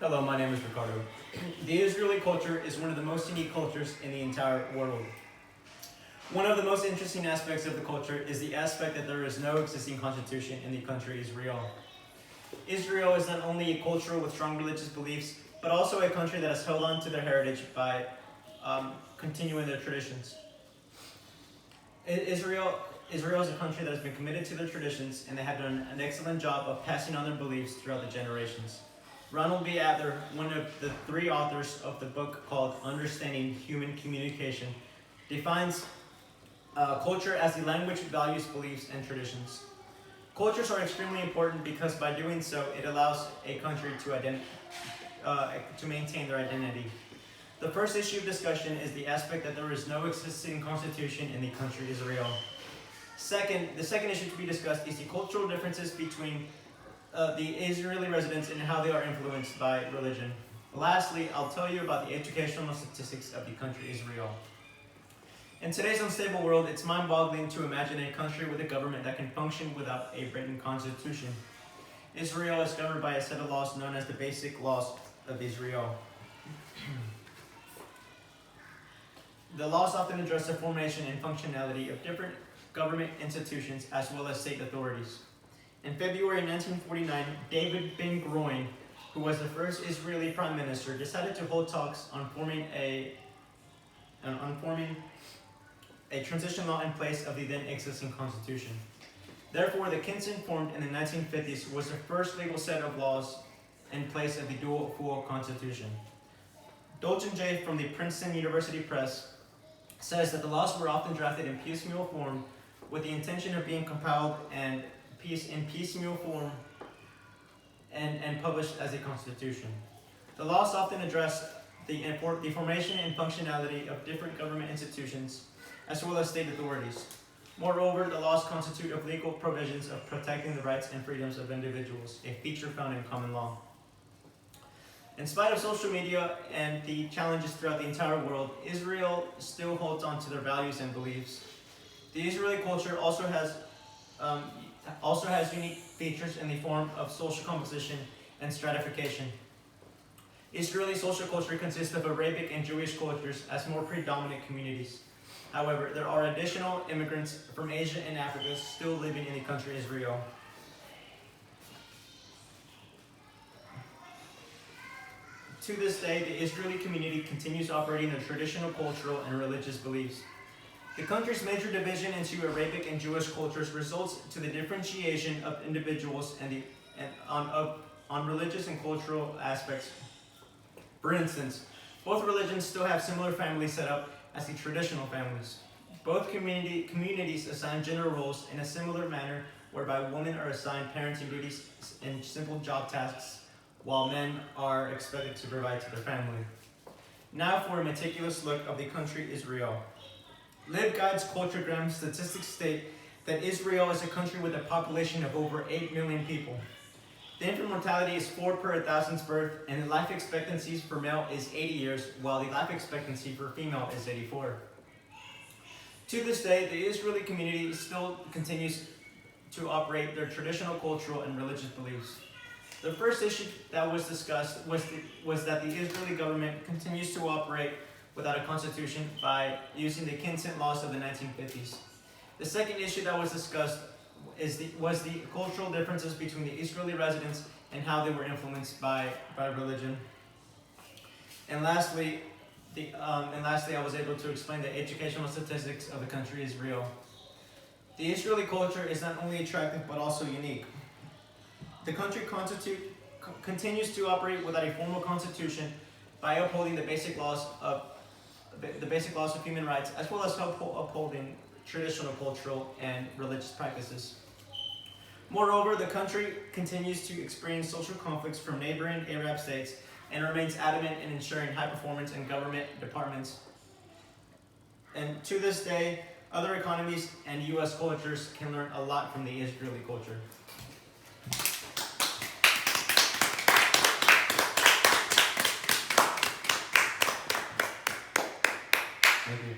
Hello, my name is Ricardo. The Israeli culture is one of the most unique cultures in the entire world. One of the most interesting aspects of the culture is the aspect that there is no existing constitution in the country Israel. Israel is not only a culture with strong religious beliefs, but also a country that has held on to their heritage by continuing their traditions. Israel is a country that has been committed to their traditions, and they have done an excellent job of passing on their beliefs throughout the generations. Ronald B. Adler, one of the three authors of the book called Understanding Human Communication, defines culture as the language, values, beliefs, and traditions. Cultures are extremely important because by doing so, it allows a country to maintain their identity. The first issue of discussion is the aspect that there is no existing constitution in the country Israel. The second issue to be discussed is the cultural differences between the Israeli residents and how they are influenced by religion. Lastly, I'll tell you about the educational statistics of the country Israel. In today's unstable world, it's mind-boggling to imagine a country with a government that can function without a written constitution. Israel is governed by a set of laws known as the Basic Laws of Israel. The laws often address the formation and functionality of different government institutions as well as state authorities. In February 1949, David Ben-Gurion, who was the first Israeli prime minister, decided to hold talks on forming a transition law in place of the then existing constitution. Therefore, the Knesset formed in the 1950s was the first legal set of laws in place of the dual full constitution. Dolgen J. from the Princeton University Press says that the laws were often drafted in piecemeal form with the intention of being compiled in piecemeal form and published as a constitution. The laws often address the formation and functionality of different government institutions as well as state authorities. Moreover, the laws constitute of legal provisions of protecting the rights and freedoms of individuals, a feature found in common law. In spite of social media and the challenges throughout the entire world, Israel still holds on to their values and beliefs. The Israeli culture also has unique features in the form of social composition and stratification. Israeli social culture consists of Arabic and Jewish cultures as more predominant communities. However, there are additional immigrants from Asia and Africa still living in the country Israel. To this day, the Israeli community continues operating their traditional cultural and religious beliefs. The country's major division into Arabic and Jewish cultures results to the differentiation of individuals on religious and cultural aspects. For instance, both religions still have similar family setup as the traditional families. Both communities assign gender roles in a similar manner, whereby women are assigned parenting duties and simple job tasks, while men are expected to provide to their family. Now for a meticulous look of the country Israel. LibGuide's Culturegram statistics state that Israel is a country with a population of over 8 million people. The infant mortality is 4 per 1,000th birth, and the life expectancy for male is 80 years, while the life expectancy for female is 84. To this day, the Israeli community still continues to operate their traditional cultural and religious beliefs. The first issue that was discussed was that the Israeli government continues to operate without a constitution by using the Knesset laws of the 1950s. The second issue that was discussed was the cultural differences between the Israeli residents and how they were influenced by religion. And lastly, I was able to explain the educational statistics of the country Israel. The Israeli culture is not only attractive but also unique. The country continues to operate without a formal constitution by upholding the basic laws of human rights, as well as upholding traditional cultural and religious practices. Moreover, the country continues to experience social conflicts from neighboring Arab states and remains adamant in ensuring high performance in government departments. And to this day, other economies and U.S. cultures can learn a lot from the Israeli culture. Thank you.